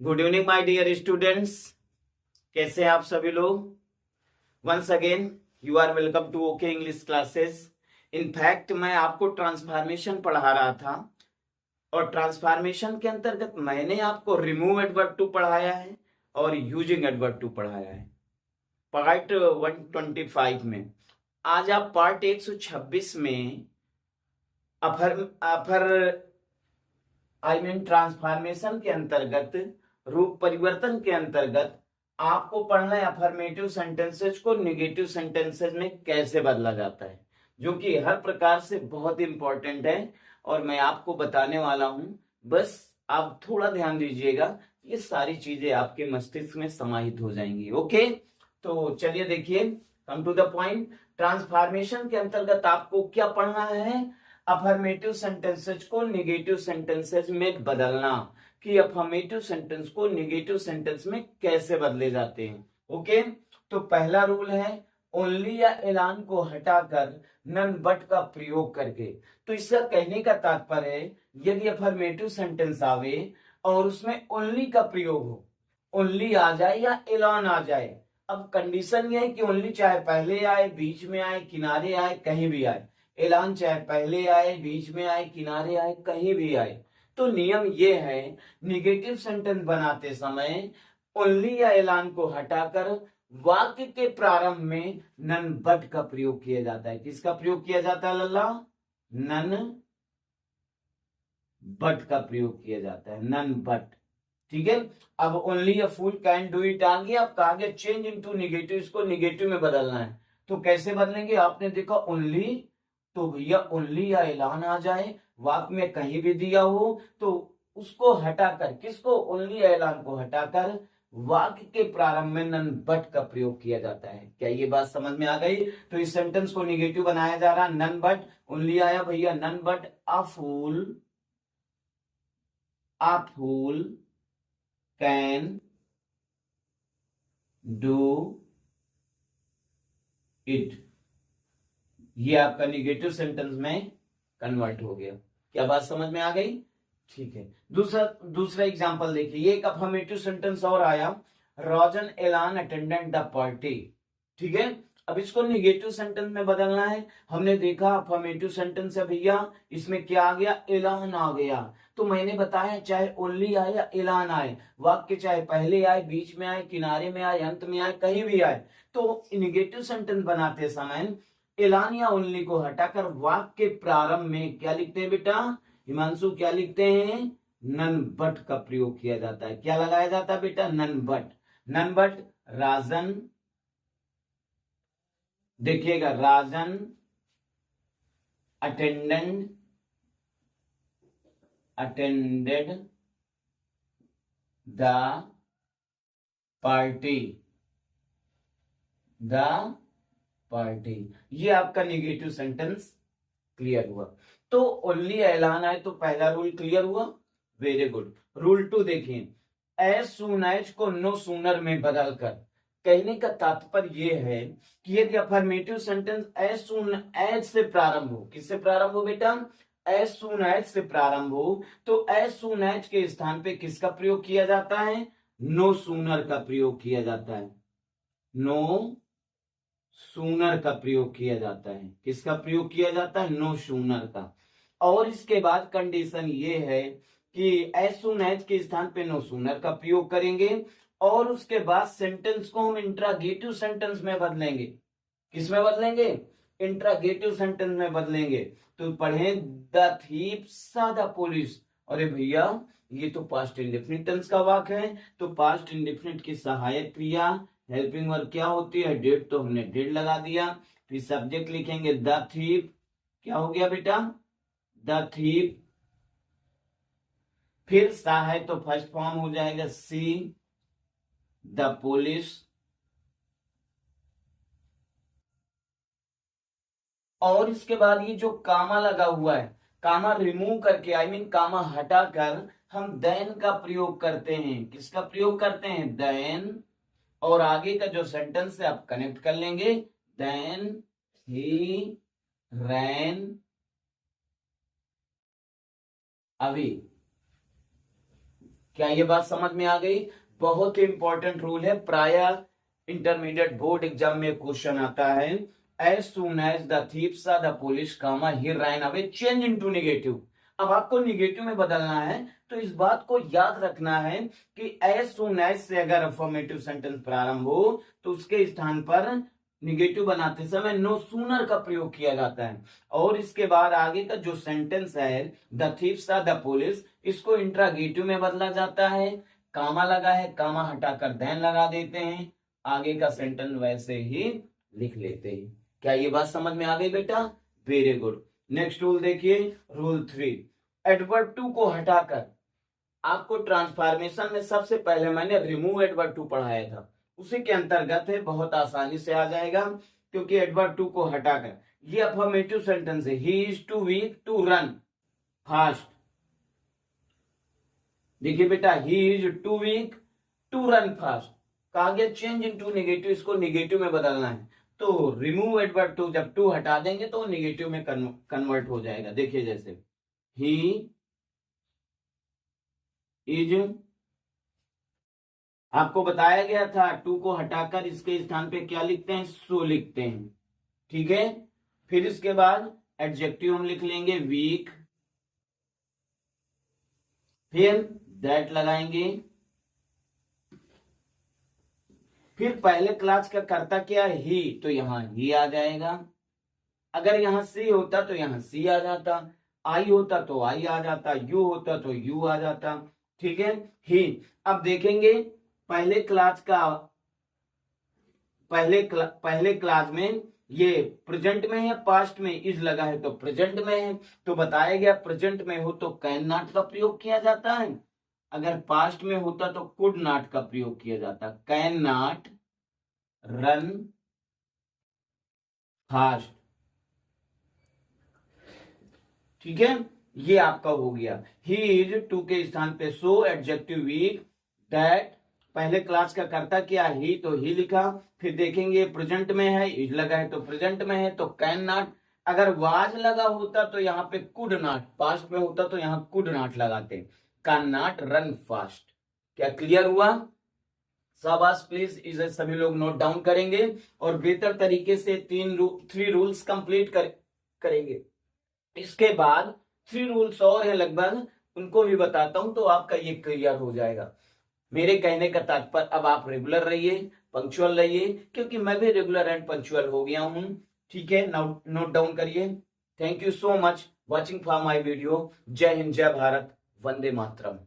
Good evening my dear students. कैसे हैं आप सभी लोग? Once again you are welcome to okay English classes. In fact मैं आपको ट्रांसफॉर्मेशन पढ़ा रहा था और ट्रांसफॉर्मेशन के अंतर्गत मैंने आपको रिमूव एडवर्ब टू पढ़ाया है और यूजिंग एडवर्ब टू पढ़ाया है पार्ट 125 में। आज आप पार्ट 126 में अफर ट्रांसफॉर्मेशन के अंतर्गत, रूप परिवर्तन के अंतर्गत आपको पढ़ना है अफर्मेटिव सेंटेंसेस को निगेटिव सेंटेंसेस में कैसे बदला जाता है, जो कि हर प्रकार से बहुत इंपॉर्टेंट है और मैं आपको बताने वाला हूं। बस आप थोड़ा ध्यान दीजिएगा, ये सारी चीजें आपके मस्तिष्क में समाहित हो जाएंगी। ओके, तो चलिए देखिए, come to the point. Transformation के अंतर्गत आपको क्या पढ़ना है? अफर्मेटिव सेंटेंसेस को निगेटिव सेंटेंसेस में बदलना, कि अफर्मेटिव सेंटेंस को निगेटिव सेंटेंस में कैसे बदले जाते हैं। ओके, तो पहला रूल है ओनली या एलान को हटाकर नन बट का प्रयोग करके। तो इसका कहने का तात्पर्य है, यदि अफर्मेटिव सेंटेंस आवे और उसमें ओनली का प्रयोग हो, ओनली आ जाए या एलान आ जाए। अब कंडीशन यह है कि ओनली चाहे पहले आए, बीच में आए, किनारे आए, कहीं भी आए। एलान चाहे पहले आए, बीच में आए, किनारे आए, कहीं भी आए। तो नियम ये है, निगेटिव सेंटेंस बनाते समय ओनली या एलान को हटाकर वाक्य के प्रारंभ में नन बट का प्रयोग किया जाता है। किसका प्रयोग किया जाता है लल्ला? नन बट का प्रयोग किया जाता है, नन बट। ठीक है, अब only a fool can do it आ गया। अब कहा गया चेंज इनटू निगेटिव, इसको निगेटिव में बदलना है। तो कैसे बदलेंगे? आपने देखा ओनली, तो भैया ओनली या ऐलान आ जाए, वाक्य में कहीं भी दिया हो तो उसको हटाकर, किसको? ओनली या ऐलान को हटाकर वाक्य के प्रारंभ में नन बट का प्रयोग किया जाता है। क्या ये बात समझ में आ गई? तो इस सेंटेंस को निगेटिव बनाया जा रहा है, नन बट। ओनली आया भैया, none but a fool can do it. ये आपका निगेटिव सेंटेंस में कन्वर्ट हो गया। क्या बात समझ में आ गई? ठीक है, दूसरा एग्जांपल देखिए। ये एक अफर्मेटिव सेंटेंस और आया, रोजन एलान अटेंडेंट द पार्टी। ठीक है, अब इसको निगेटिव सेंटेंस में बदलना है। हमने देखा अफर्मेटिव सेंटेंस है भैया, इसमें क्या आ गया? एलान आ गया। तो मैंने बताया चाहे ओनली आए या एलान आए, वाक्य चाहे पहले आए, बीच में आए, किनारे में आए, अंत में आए, कहीं भी आए, तो निगेटिव सेंटेंस बनाते समय एलान या ओनली को हटाकर वाक्य के प्रारंभ में क्या लिखते हैं बेटा? हिमांशु क्या लिखते हैं? नन बट का प्रयोग किया जाता है। क्या लगाया जाता है बेटा? None but. None but Rajan, देखिएगा, राजन अटेंडेड द पार्टी, ये आपका निगेटिव सेंटेंस क्लियर हुआ। तो ओनली ऐलान आए तो पहला रूल क्लियर हुआ। Very good. रूल 2 देखिए, एज सून एज को नो सूनर में बदलकर। कहने का तात्पर्य यह है कि यदि affirmative sentence as soon as से प्रारंभ हो, किससे प्रारंभ हो बेटा? एज सून एज से प्रारंभ हो, तो एज सून एज के स्थान पे किसका प्रयोग किया जाता है? नो सूनर का प्रयोग किया जाता है। नो सूनर का प्रयोग किया जाता है। किसका प्रयोग किया जाता है? नो सूनर का। और इसके बाद कंडीशन ये है कि एज सून एज के स्थान पे नो सूनर का प्रयोग करेंगे और उसके बाद सेंटेंस को हम इंट्रागेटिव सेंटेंस में बदलेंगे। किस में बदलेंगे? इंट्रागेटिव सेंटेंस में बदलेंगे। तो पढ़े, द थीप सा द पुलिस। अरे भैया, ये तो पास्ट इंडेफिनिट टेंस का वाक्य है, तो पास्ट इंडेफिनिट की सहायक क्रिया हेल्पिंग वर्ब क्या होती है? डिड, तो हमने डिड लगा दिया। फिर सब्जेक्ट लिखेंगे द थीप। क्या हो गया बेटा? The thief. फिर सा है तो फर्स्ट फॉर्म हो जाएगा सी द पुलिस। और इसके बाद ये जो कामा लगा हुआ है, कामा रिमूव करके, आई मीन कामा हटाकर हम देन का प्रयोग करते हैं। किसका प्रयोग करते हैं? देन। और आगे का जो सेंटेंस है आप कनेक्ट कर लेंगे, देन ही रैन अवे। क्या ये बात समझ में आ गई? बहुत ही इंपॉर्टेंट रूल है, प्राय इंटरमीडिएट बोर्ड एग्जाम में क्वेश्चन आता है, as soon as the thief saw the police comma he ran away change into negative. अब आपको निगेटिव में बदलना है, तो इस बात को याद रखना है कि एज सून एज से अगर अफर्मेटिव सेंटेंस प्रारंभ हो तो उसके स्थान पर निगेटिव बनाते समय नो सूनर का प्रयोग किया जाता है। और इसके बाद आगे का जो सेंटेंस है the thief saw the police, इसको इंट्रागेटिव में बदला जाता है। कामा लगा है, कामा हटाकर देन लगा देते हैं, आगे का सेंटेंस वैसे ही लिख लेते हैं। क्या ये बात समझ में आ गई बेटा? Very good. नेक्स्ट रूल देखिए, रूल 3, एडवर्ब टू को हटाकर। आपको ट्रांसफॉर्मेशन में सबसे पहले मैंने रिमूव एडवर्ब टू पढ़ाया था, उसी के अंतर्गत है, बहुत आसानी से आ जाएगा क्योंकि एडवर्ब टू को हटाकर ये अफर्मेटिव सेंटेंस है। He is too weak to run fast. देखिए बेटा, he is too weak to run fast, कहा गया चेंज इनटू नेगेटिव, इसको नेगेटिव में बदलना है। तो रिमूव एडवर्ब टू, जब टू हटा देंगे तो नेगेटिव में कन्वर्ट हो जाएगा। देखिए जैसे ही इज, आपको बताया गया था टू को हटाकर इसके स्थान पे क्या लिखते हैं, सो लिखते हैं, ठीक है। फिर इसके बाद एडजेक्टिव हम लिख लेंगे वीक, फिर दैट लगाएंगे, फिर पहले क्लास का कर्ता क्या है, ही, तो यहां ही आ जाएगा। अगर यहां सी होता तो यहां सी आ जाता, आई होता तो आई आ जाता, यू होता तो यू आ जाता, ठीक है। ही, अब देखेंगे पहले क्लास में ये प्रेजेंट में है, पास्ट में इज लगा है तो प्रेजेंट में है, तो बताया गया प्रेजेंट में हो तो कैन नॉट का प्रयोग किया जाता है, अगर पास्ट में होता तो कुड नॉट का प्रयोग किया जाता, कैन नॉट रन फास्ट, ठीक है। ये आपका हो गया। ही इज टू के स्थान पे सो, एडजेक्टिव वीक, दैट, पहले क्लास का कर्ता क्या, ही, तो ही लिखा। फिर देखेंगे प्रेजेंट में है, इज लगा है तो प्रेजेंट में है तो कैन नॉट, अगर वाज लगा होता तो यहाँ पे कुड नॉट, पास्ट में होता तो यहाँ कुड नॉट लगाते, कैन नॉट रन फास्ट। क्या क्लियर हुआ? शाबाश, प्लीज इसे सभी लोग नोट डाउन करेंगे और बेहतर तरीके से 3 रूल्स कंप्लीट करेंगे। इसके बाद 3 रूल्स और है लगभग, उनको भी बताता हूं तो आपका ये क्लियर हो जाएगा। मेरे कहने का तात्पर्य, अब आप रेगुलर रहिए, पंक्चुअल रहिए, क्योंकि मैं भी रेगुलर एंड पंक्चुअल हो गया हूं, ठीक है। नोट डाउन करिए। Thank you so much watching for my video. जय हिंद, जय भारत, वंदे मातरम।